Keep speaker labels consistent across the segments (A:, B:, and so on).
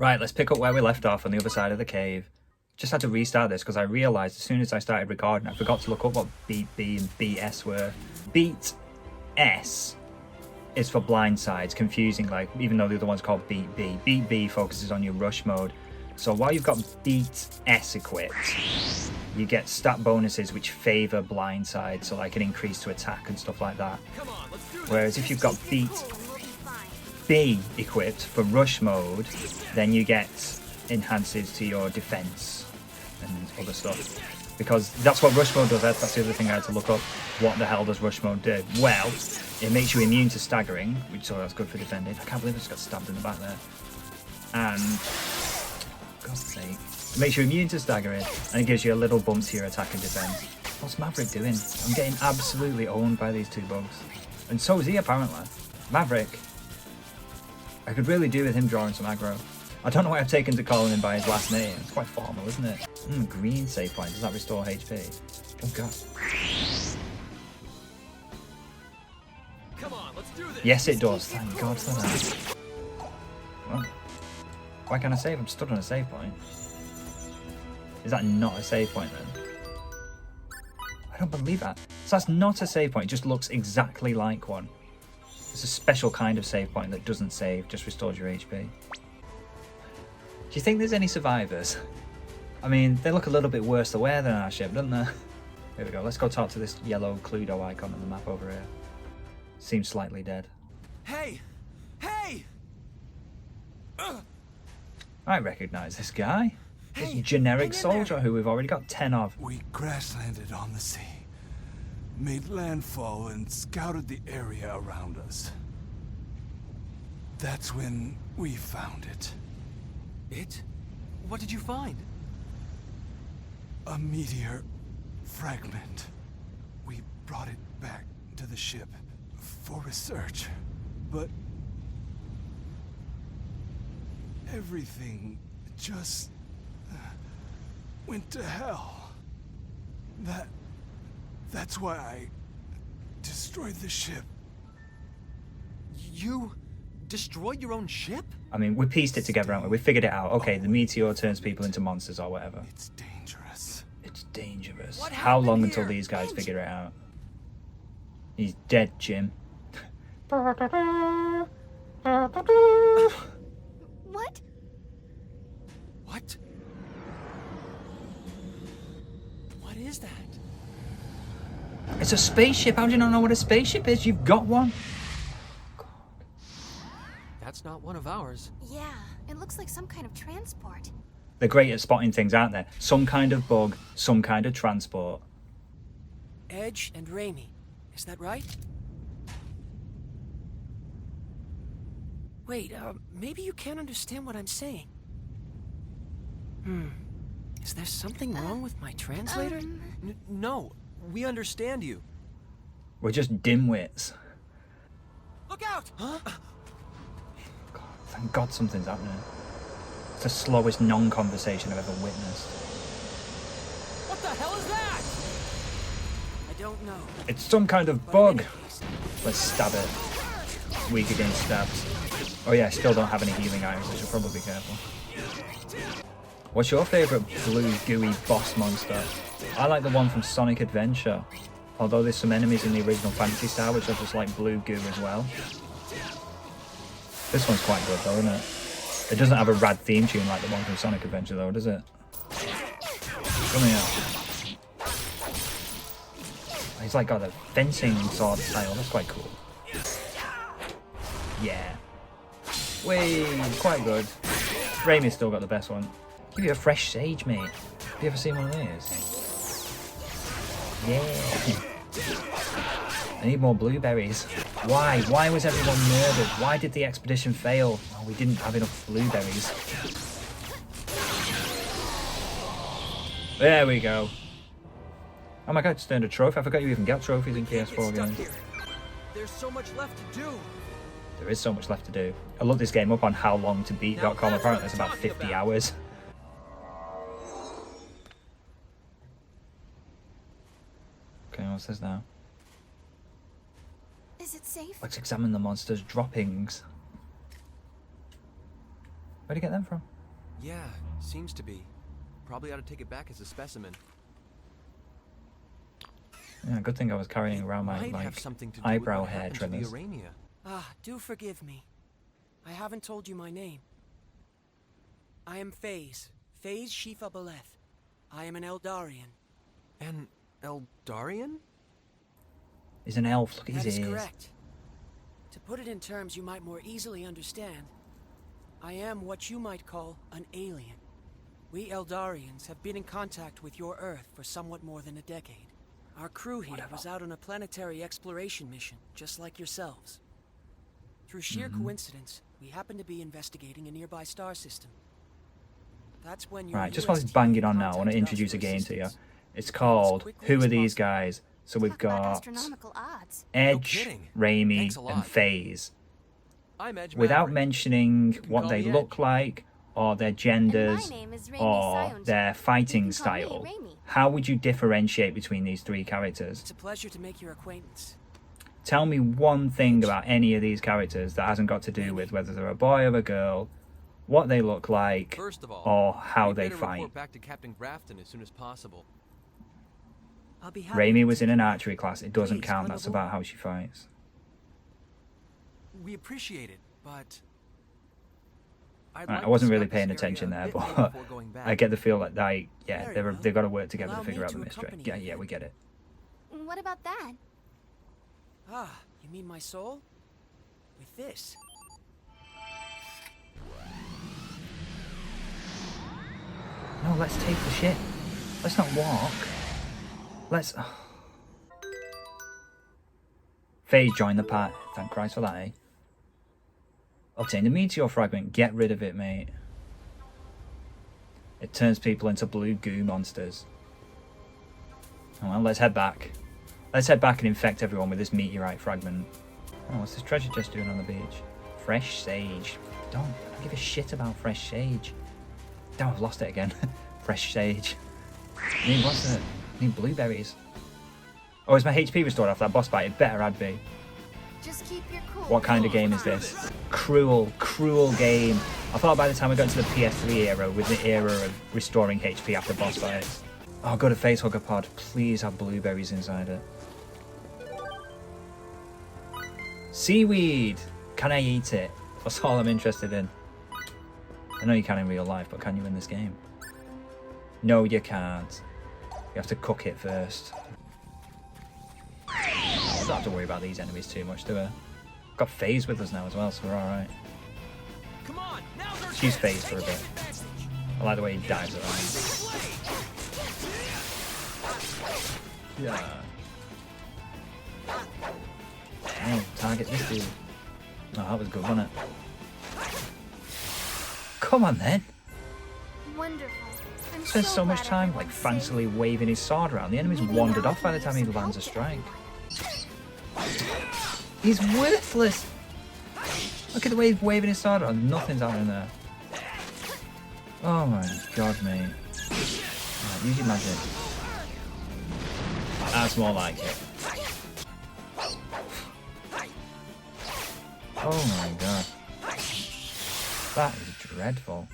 A: Right, let's pick up where we left off on the other side of the cave. Just had to restart this because I realised as soon as I started recording, I forgot to look up what beat B and beat S were. Beat S is for blind sides, confusing, like, even though the other one's called beat B. Beat B focuses on your rush mode. So while you've got beat S equipped, you get stat bonuses which favour blind side, so like an increase to attack and stuff like that. Whereas if you've got beat B equipped for rush mode, then you get enhances to your defense and other stuff, because that's what rush mode does. That's the other thing I had to look up. What the hell does rush mode do? Well, it makes you immune to staggering, which so that's good for defending. I can't believe I just got stabbed in the back there. And God's sake, it makes you immune to staggering, and it gives you a little bump to your attack and defense. What's Maverick doing? I'm getting absolutely owned by these two bugs, and so is he apparently. Maverick, I could really do with him drawing some aggro. I don't know why I've taken to calling him by his last name. It's quite formal, isn't it? Green save point. Does that restore HP? Oh god.
B: Come on, let's do this.
A: Yes, it does. Thank God for that. Well, why can't I save? I'm stood on a save point. Is that not a save point then? I don't believe that. So that's not a save point. It just looks exactly like one. It's a special kind of save point that doesn't save, just restores your HP. Do you think there's any survivors? I mean, they look a little bit worse aware than our ship, don't they? Here we go. Let's go talk to this yellow Cluedo icon on the map over here. Seems slightly dead.
B: Hey! Hey!
A: I recognise this guy. This generic soldier who we've already got 10 of.
C: We crash landed on the sea, made landfall and scouted the area around us. That's when we found it.
B: It? What did you find?
C: A meteor fragment. We brought it back to the ship for research, but everything just went to hell. That's why I destroyed the ship.
B: You destroyed your own ship?
A: I mean, we pieced it together, haven't we? We figured it out. Okay, the meteor turns people into monsters or whatever.
C: It's dangerous.
A: It's dangerous.
B: What
A: How long
B: happened
A: until
B: here?
A: these guys figure it out? He's dead, Jim.
D: What?
B: What? What is that?
A: It's a spaceship. How do you not know what a spaceship is? You've got one.
B: That's not one of ours.
D: Yeah, it looks like some kind of transport.
A: They're great at spotting things, aren't they? Some kind of bug, some kind of transport.
B: Edge and Raimi. Is that right? Wait, maybe you can't understand what I'm saying. Is there something wrong with my translator? No, we understand you.
A: We're just dimwits.
B: Look out! Huh?
A: God, thank God something's happening. It's the slowest non-conversation I've ever witnessed.
B: What the hell is that? I don't know.
A: It's some kind of bug. Let's stab it. Weak against stabs. Oh yeah, I still don't have any healing items, I should probably be careful. What's your favourite blue gooey boss monster? I like the one from Sonic Adventure. Although there's some enemies in the original Phantasy Star which are just like blue goo as well. This one's quite good though, isn't it? It doesn't have a rad theme tune like the one from Sonic Adventure though, does it? Come here. He's like got a fencing sword style, that's quite cool. Yeah. Way, quite good. Raimi's still got the best one. Give you a fresh sage, mate. Have you ever seen one of these? Yeah. I need more blueberries. Why? Why was everyone murdered? Why did the expedition fail? Oh, we didn't have enough blueberries. There we go. Oh my god, it's turned a trophy. I forgot you even get trophies in PS4 games.
B: There's so much left to do.
A: There is so much left to do. I looked this game up on howlongtobeat.com. Apparently it's about 50 hours. Okay, what's this now?
D: Is it safe?
A: Let's examine the monster's droppings. Where'd you get them from?
B: Yeah, seems to be. Probably ought to take it back as a specimen.
A: Yeah, good thing I was carrying around my
B: Might have
A: like
B: something to do with
A: eyebrow
B: what
A: hair
B: happened to the
A: trimmers.
B: Urania.
E: Do forgive me. I haven't told you my name. I am Phase Shifa Beleth. I am an Eldarian.
B: An Eldarian?
A: He's an elf. Look at
E: That
A: his
E: is
A: ears.
E: correct. To put it in terms you might more easily understand, I am what you might call an alien. We Eldarians have been in contact with your Earth for somewhat more than a decade. Our crew here was out on a planetary exploration mission, just like yourselves. Through sheer coincidence, we happened to be investigating a nearby star system. That's when your
A: Right, just
E: US
A: while it's
E: team
A: banging on now, I want to
E: contacted us
A: introduce
E: for
A: a game to you.
E: assistance.
A: It's called
E: quickly
A: Who
E: as
A: Are These
E: possible.
A: Guys? So we've
D: Talk about
A: got
D: astronomical odds.
A: Edge,
B: kidding.
A: Raimi,
B: Thanks a
A: and
B: lot.
A: FaZe.
B: I'm Edge
A: Without
B: Maverick.
A: mentioning what
B: call
A: they
B: me
A: look like, or their genders,
D: name is Raimi
A: or
D: Sion.
A: their fighting
D: You can call me
A: style,
D: Raimi.
A: how would you differentiate between these three characters?
E: It's a pleasure to make your acquaintance.
A: Tell me one thing about any of these characters that hasn't got to do with whether they're a boy or a girl, what they look like,
B: First of all,
A: or how
B: we
A: they
B: better
A: fight.
B: report back to Captain Grafton as soon as possible.
E: I'll be happy
A: Raimi
E: to
A: was in
E: take
A: an
E: you.
A: archery class. It doesn't
E: Please,
A: count.
E: climb
A: That's
E: aboard.
A: about how she fights.
B: We appreciate it, but I'd
A: Right,
B: like
A: I wasn't
B: to
A: really
B: scout
A: paying
B: this area
A: attention
B: a
A: there,
B: bit more
A: but
B: before going back.
A: I get the feel that
E: Very well.
A: they've got to work together
E: Allow
A: to figure
E: me
A: out the
E: to
A: mystery.
E: accompany
A: Yeah,
E: you.
A: yeah, we get it.
D: What about that?
E: You mean my soul? With this.
A: No, let's take the ship. Let's not walk. Let's. FaZe join the party. Thank Christ for that, eh? Obtain the meteor fragment. Get rid of it, mate. It turns people into blue goo monsters. Oh, well, let's head back. Let's head back and infect everyone with this meteorite fragment. Oh, what's this treasure chest doing on the beach? Fresh sage. I don't give a shit about fresh sage. Damn, I've lost it again. Fresh sage. I need what's it? I need blueberries. Oh, is my HP restored after that boss fight? It better had be.
D: Just keep your cool.
A: What kind of game is this? Cruel, cruel game. I thought by the time we got into the PS3 era, with the era of restoring HP after boss fights. Oh, go to Facehugger Pod. Please have blueberries inside it. Seaweed! Can I eat it? That's all I'm interested in. I know you can in real life, but can you in this game? No, you can't. You have to cook it first. I don't have to worry about these enemies too much, do I? Got FaZe with us now as well, so we're alright.
B: Come on, now's our
A: She's
B: chance.
A: FaZe for a bit. I like the way he dives around. Yeah. Oh, target this dude. Oh, that was good, wasn't it? Come on then.
D: Wonderful. I'm
A: Spends so much
D: glad
A: time like
D: everyone's safe.
A: fancily waving his sword around. The enemy's
D: Maybe
A: wandered
D: now
A: off by the
D: we
A: time
D: can
A: he
D: give some
A: lands a
D: help to
A: strike.
D: everyone.
A: He's worthless. Look at the way he's waving his sword around. Nothing's happening there. Oh my god, mate. Right, use your magic. That's more like it. Oh my god. That is dreadful.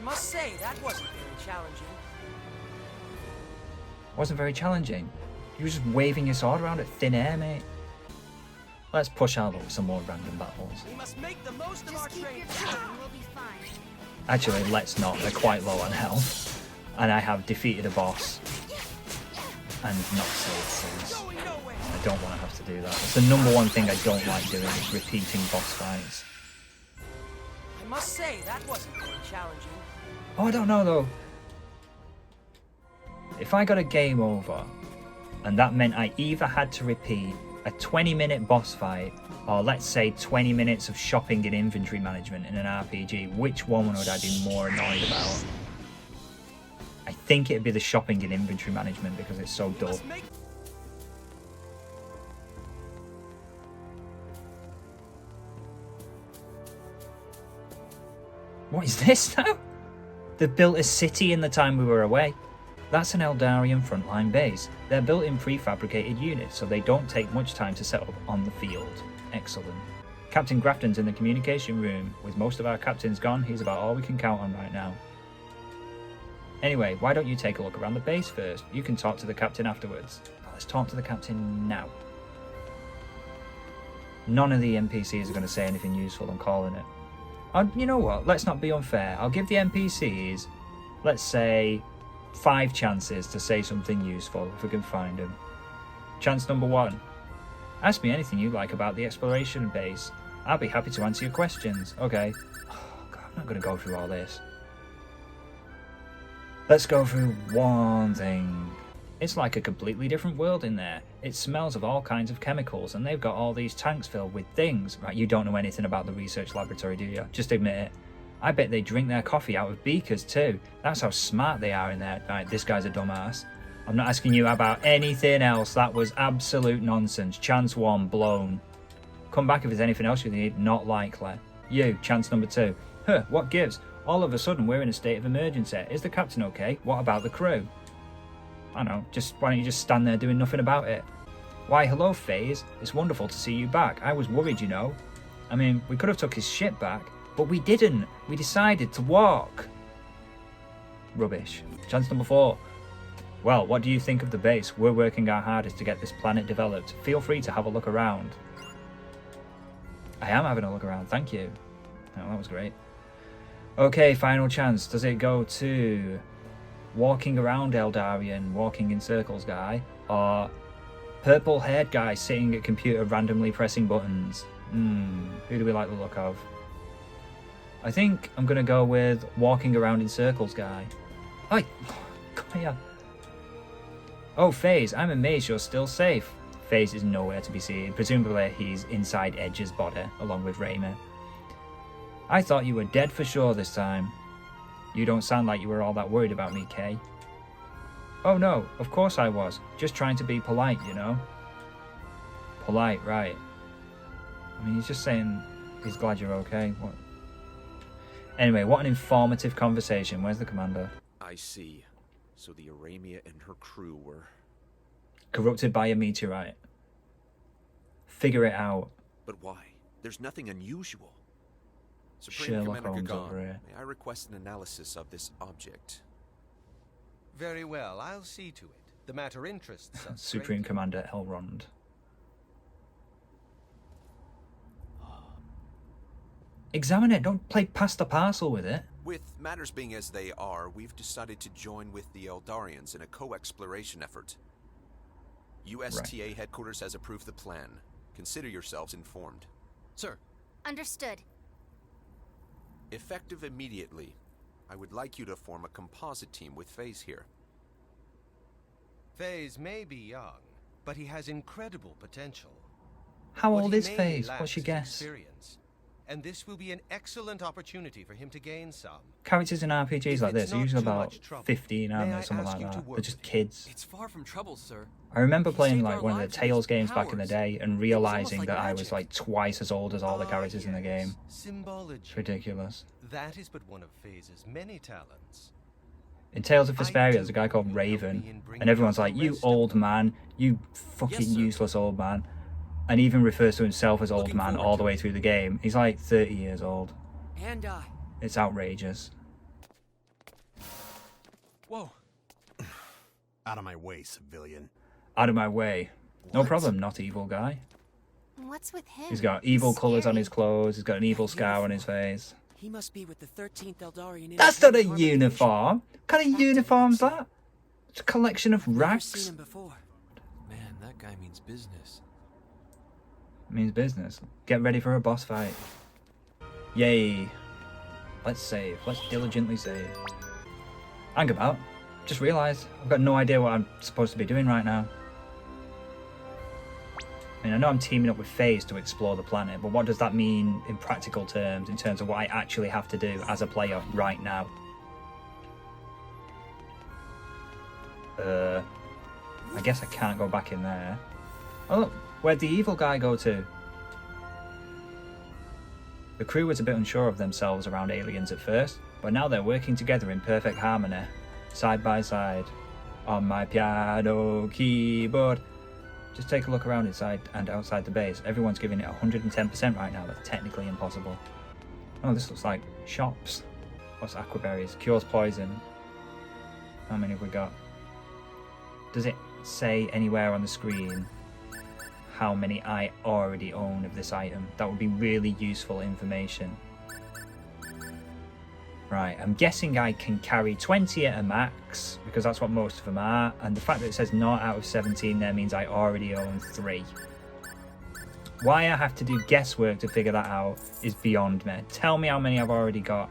E: I must say, that wasn't very challenging.
A: Wasn't very challenging. You were just waving your sword around at thin air, mate. Let's push out with some more random battles.
E: We must make the most of our
D: Just keep
E: training.
D: your cool and we'll be fine.
A: Actually, let's not. They're quite low on health. And I have defeated a boss. And not saved things.
E: Going nowhere.
A: I don't want to have to do that. It's the number one thing I don't like doing is repeating boss fights.
E: I must say, that wasn't very challenging.
A: Oh, I don't know though. If I got a game over, and that meant I either had to repeat a 20-minute boss fight, or let's say 20 minutes of shopping and inventory management in an RPG, which one would I be more annoyed about? I think it'd be the shopping and inventory management because it's so dull.
E: Must make
A: What is this now? They've built a city in the time we were away. That's an Eldarian frontline base. They're built in prefabricated units, so they don't take much time to set up on the field. Excellent. Captain Grafton's in the communication room. With most of our captains gone, he's about all we can count on right now. Anyway, why don't you take a look around the base first? You can talk to the captain afterwards. Let's talk to the captain now. None of the NPCs are going to say anything useful, I'm calling it. And you know what? Let's not be unfair. I'll give the NPCs, let's say, 5 chances to say something useful, if we can find them. Chance number 1. Ask me anything you like about the exploration base. I'll be happy to answer your questions. Okay. Oh, God, I'm not going to go through all this. Let's go through one thing. It's like a completely different world in there. It smells of all kinds of chemicals, and they've got all these tanks filled with things. Right, you don't know anything about the research laboratory, do you? Just admit it. I bet they drink their coffee out of beakers too. That's how smart they are in there. Right, this guy's a dumbass. I'm not asking you about anything else. That was absolute nonsense. Chance 1, blown. Come back if there's anything else you need. Not likely. You, chance number 2. Huh, what gives? All of a sudden we're in a state of emergency. Is the captain okay? What about the crew? I don't know, why don't you just stand there doing nothing about it? Why, hello, FaZe. It's wonderful to see you back. I was worried, you know. I mean, we could have took his ship back, but we didn't. We decided to walk. Rubbish. Chance number 4. Well, what do you think of the base? We're working our hardest to get this planet developed. Feel free to have a look around. I am having a look around, thank you. Oh, that was great. Okay, final chance. Does it go to walking around Eldarian, walking in circles guy, or purple haired guy sitting at computer randomly pressing buttons? Who do we like the look of? I think I'm gonna go with walking around in circles guy. Oi, come here. Oh, FaZe, I'm amazed you're still safe. FaZe is nowhere to be seen. Presumably he's inside Edge's body, along with Raymer. I thought you were dead for sure this time. You don't sound like you were all that worried about me, Kay. Oh no, of course I was. Just trying to be polite, you know? Polite, right. I mean, he's just saying he's glad you're okay. What? Anyway, what an informative conversation. Where's the commander?
F: I see. So the Aramia and her crew were...
A: corrupted by a meteorite. Figure it out.
F: But why? There's nothing unusual. Supreme
A: Sherlock
F: Commander
A: Holmes over
F: Gagan,
A: here.
F: may I request an analysis of this object?
G: Very well, I'll see to it. The matter interests us.
A: Supreme Commander Elrond. Examine it, don't play past the parcel with it.
F: With matters being as they are, we've decided to join with the Eldarians in a co-exploration effort. USTA headquarters has approved the plan. Consider yourselves informed.
B: Sir.
D: Understood.
F: Effective immediately, I would like you to form a composite team with FaZe here.
G: FaZe may be young, but he has incredible potential.
A: How
G: What
A: old
G: he
A: is
G: mainly
A: FaZe?
G: lacks
A: What's your
G: is
A: guess?
G: experience, and this will be an excellent opportunity for him to gain some.
A: Characters in RPGs
G: If
A: like
G: it's
A: this are
G: not
A: usually
G: too
A: about
G: much trouble,
A: 15, aren't
G: may
A: they?
G: I
A: Something
G: ask
A: like
G: you to
A: that.
G: work
A: They're just
G: with him?
A: kids.
B: It's far from trouble, sir.
A: I remember
B: He
A: playing
B: saved
A: like
B: our
A: one of the
B: lives with
A: Tales
B: his
A: games back in the
B: powers.
A: day and
B: It was
A: realizing
B: almost
A: that
B: like
A: I was
B: magic.
A: like twice as old as all the characters in the game.
G: Symbology.
A: It's ridiculous.
G: That is but one of FaZe's many talents.
A: In Tales of
G: I
A: Vesperia,
G: do
A: there's a guy called
G: hope you'll help me in
A: Raven,
G: bringing
A: and everyone's
G: out
A: like,
G: the
A: "You
G: rest of
A: old
G: them."
A: man, you fucking
B: Yes, sir.
A: useless old man," and even refers to himself as old
B: Looking
A: man
B: forward
A: all
B: to
A: the way
B: it.
A: through the game. He's like 30 years old.
E: And
A: It's outrageous.
B: Whoa.
H: Out of my way, civilian.
A: Out of my way. No
H: What?
A: problem, not evil guy.
D: What's with him?
A: He's got evil colours on
D: scary.
A: his clothes. He's got an evil
E: That
A: scar on his face.
E: he must be with the 13th Eldarian.
A: That's not a
E: Independent Organization.
A: uniform. What kind of uniform's that? It's a collection of
E: Never
A: rags.
E: seen him before.
B: Man, that guy means business.
A: Means business. Get ready for a boss fight. Yay. Let's save. Let's diligently save. Hang about. Just realised I've got no idea what I'm supposed to be doing right now. I mean, I know I'm teaming up with FaZe to explore the planet, but what does that mean in practical terms, in terms of what I actually have to do as a player right now? I guess I can't go back in there. Oh look, where'd the evil guy go to? The crew was a bit unsure of themselves around aliens at first, but now they're working together in perfect harmony, side by side, on my piano keyboard. Just take a look around inside and outside the base. Everyone's giving it 110% right now. That's technically impossible. Oh, this looks like shops. What's aquaberries? Cures poison. How many have we got? Does it say anywhere on the screen how many I already own of this item? That would be really useful information. Right, I'm guessing I can carry 20 at a max, because that's what most of them are, and the fact that it says not out of 17 there means I already own 3. Why I have to do guesswork to figure that out is beyond me. Tell me how many I've already got.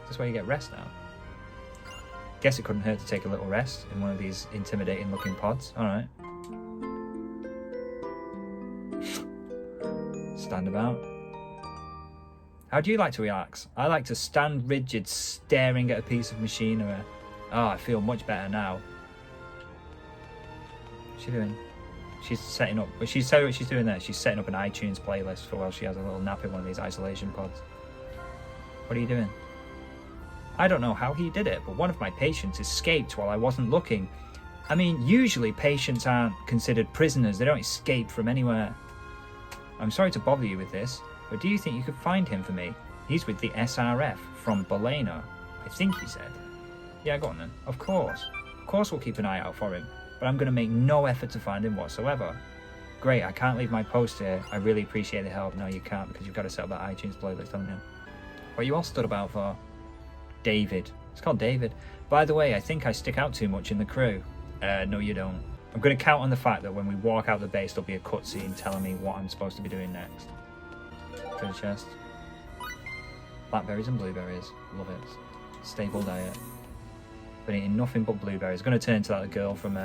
A: Is this where you get rest now? Guess it couldn't hurt to take a little rest in one of these intimidating looking pods. Alright. Stand about. How do you like to relax? I like to stand rigid, staring at a piece of machinery. Oh, I feel much better now. What's she doing? She's setting up. Well, tell you what she's doing there. She's setting up an iTunes playlist for while she has a little nap in one of these isolation pods. What are you doing? I don't know how he did it, but one of my patients escaped while I wasn't looking. I mean, usually patients aren't considered prisoners. They don't escape from anywhere. I'm sorry to bother you with this, but do you think you could find him for me? He's with the SRF from Bolena, I think he said. Yeah, go on then. Of course. Of course we'll keep an eye out for him, but I'm going to make no effort to find him whatsoever. Great, I can't leave my post here. I really appreciate the help. No, you can't, because you've got to set up that iTunes playlist, haven't you? What are you all stood about for? David. It's called David. By the way, I think I stick out too much in the crew. No you don't. I'm going to count on the fact that when we walk out the base there'll be a cutscene telling me what I'm supposed to be doing next. Treasure chest. Blackberries and blueberries. Love it. Stable diet. Been eating nothing but blueberries. Going to turn into that girl from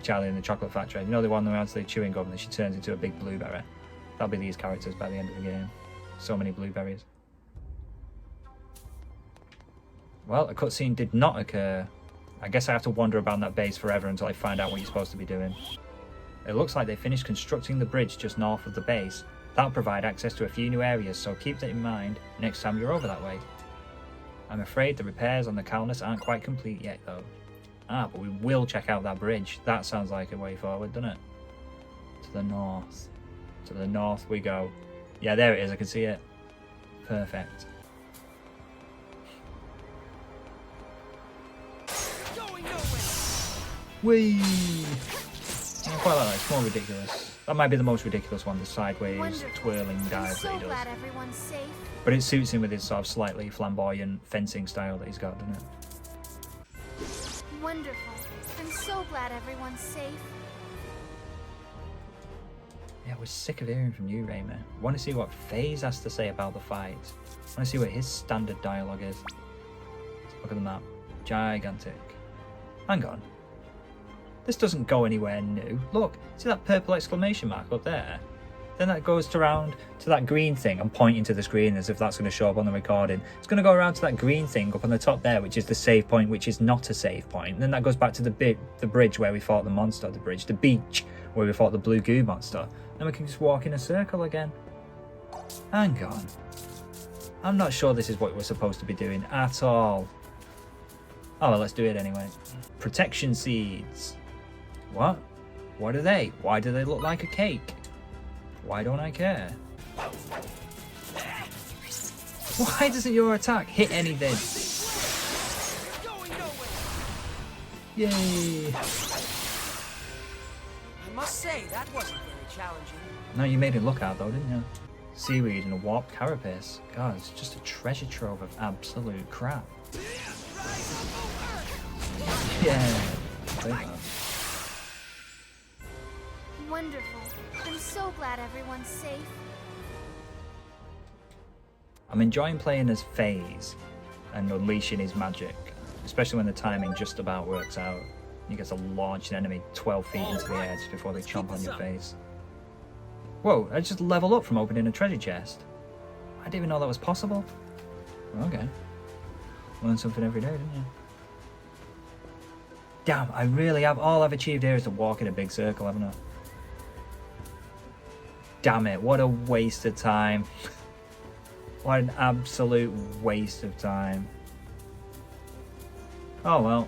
A: Charlie and the Chocolate Factory. You know the one that has the chewing gum and she turns into a big blueberry? That'll be these characters by the end of the game. So many blueberries. Well, a cutscene did not occur. I guess I have to wander around that base forever until I find out what you're supposed to be doing. It looks like they finished constructing the bridge just north of the base. That'll provide access to a few new areas, so keep that in mind next time you're over that way. I'm afraid the repairs on the Calnus aren't quite complete yet though. Ah, but we will check out that bridge. That sounds like a way forward, doesn't it? To the north. To the north we go. Yeah, there it is, I can see it. Perfect. Whee! I quite like that, it's more ridiculous. That might be the most ridiculous one, the sideways
D: Wonderful.
I: twirling dive
D: I'm so
A: that he
D: glad
A: does.
D: everyone's safe.
A: But it suits him with his sort of slightly flamboyant fencing style that he's got, doesn't it?
D: Wonderful. I'm so glad everyone's safe.
A: Yeah, we're sick of hearing from you, Rayman. Want to see what FaZe has to say about the fight. Want to see what his standard dialogue is. Look at the map. Gigantic. Hang on. This doesn't go anywhere new. Look, see that purple exclamation mark up there? Then that goes around to that green thing. I'm pointing to the screen as if that's going to show up on the recording. It's going to go around to that green thing up on the top there, which is the save point, which is not a save point. And then that goes back to the bridge where we fought the monster, the beach where we fought the blue goo monster. Then we can just walk in a circle again. Hang on. I'm not sure this is what we're supposed to be doing at all. Oh, well, let's do it anyway. Protection seeds. What? What are they? Why do they look like a cake? Why don't I care? Why doesn't your attack hit anything? Yay!
E: I must say, that wasn't very challenging.
A: No, you made it look out though, didn't you? Seaweed and a warped carapace. God, it's just a treasure trove of absolute crap. Yeah. Take that.
D: Wonderful. I'm so glad everyone's safe.
A: I'm enjoying playing as FaZe and unleashing his magic, especially when the timing just about works out. You get to launch an enemy 12 feet into the air just before they chomp on your face. Whoa, I just leveled up from opening a treasure chest. I didn't even know that was possible. Okay. Learn something every day, didn't you? Damn, I really have. All I've achieved here is to walk in a big circle, haven't I? Damn it, what a waste of time. What an absolute waste of time. Oh well.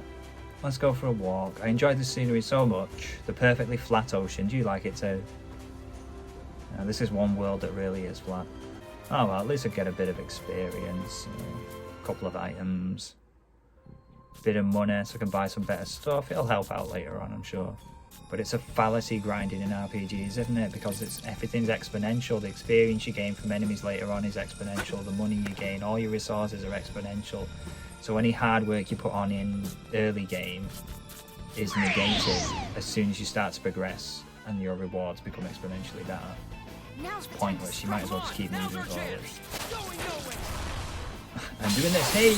A: Let's go for a walk. I enjoyed the scenery so much. The perfectly flat ocean. Do you like it too? This is one world that really is flat. Oh well, at least I get a bit of experience. A couple of items. A bit of money so I can buy some better stuff. It'll help out later on, I'm sure. But it's a fallacy grinding in RPGs, isn't it? Because everything's exponential. The experience you gain from enemies later on is exponential. The money you gain, all your resources are exponential. So any hard work you put on in early game is negated as soon as you start to progress and your rewards become exponentially better. It's pointless. You might as well just keep moving forward. I'm doing this. Hey!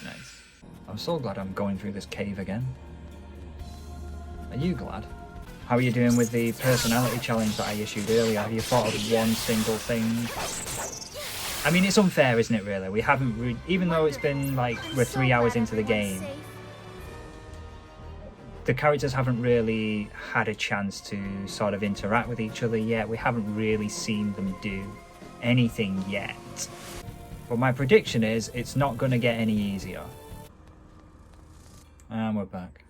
A: Nice. I'm so glad I'm going through this cave again. Are you glad? How are you doing with the personality challenge that I issued earlier? Have you thought of one single thing? I mean, it's unfair, isn't it, really? We haven't, even though it's been like, we're 3 hours into the game, the characters haven't really had a chance to sort of interact with each other yet. We haven't really seen them do anything yet. But my prediction is it's not going to get any easier. And we're back.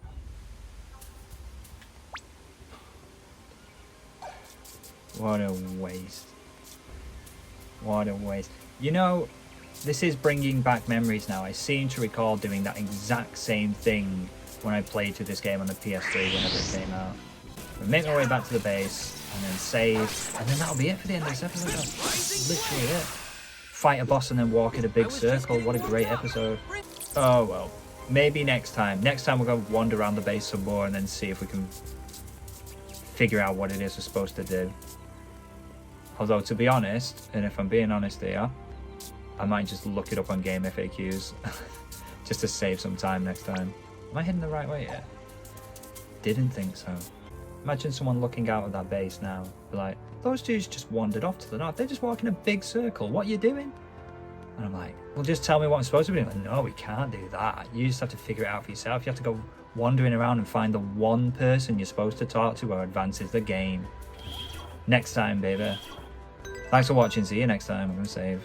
A: What a waste. What a waste. You know, this is bringing back memories now. I seem to recall doing that exact same thing when I played through this game on the PS3 whenever it came out. We make my way back to the base, and then save, and then that'll be it for the end of this episode. That's literally it. Fight a boss and then walk in a big circle. What a great episode. Oh well. Maybe next time. Next time we'll go wander around the base some more and then see if we can figure out what it is we're supposed to do. Although, to be honest, and if I'm being honest here, I might just look it up on game FAQs just to save some time next time. Am I heading the right way here? Didn't think so. Imagine someone looking out of that base now, be like, those dudes just wandered off to the north. They're just walking a big circle. What are you doing? And I'm like, well, just tell me what I'm supposed to be doing. Like, no, we can't do that. You just have to figure it out for yourself. You have to go wandering around and find the one person you're supposed to talk to or advances the game. Next time, baby. Thanks for watching. See you next time. I'm going to save.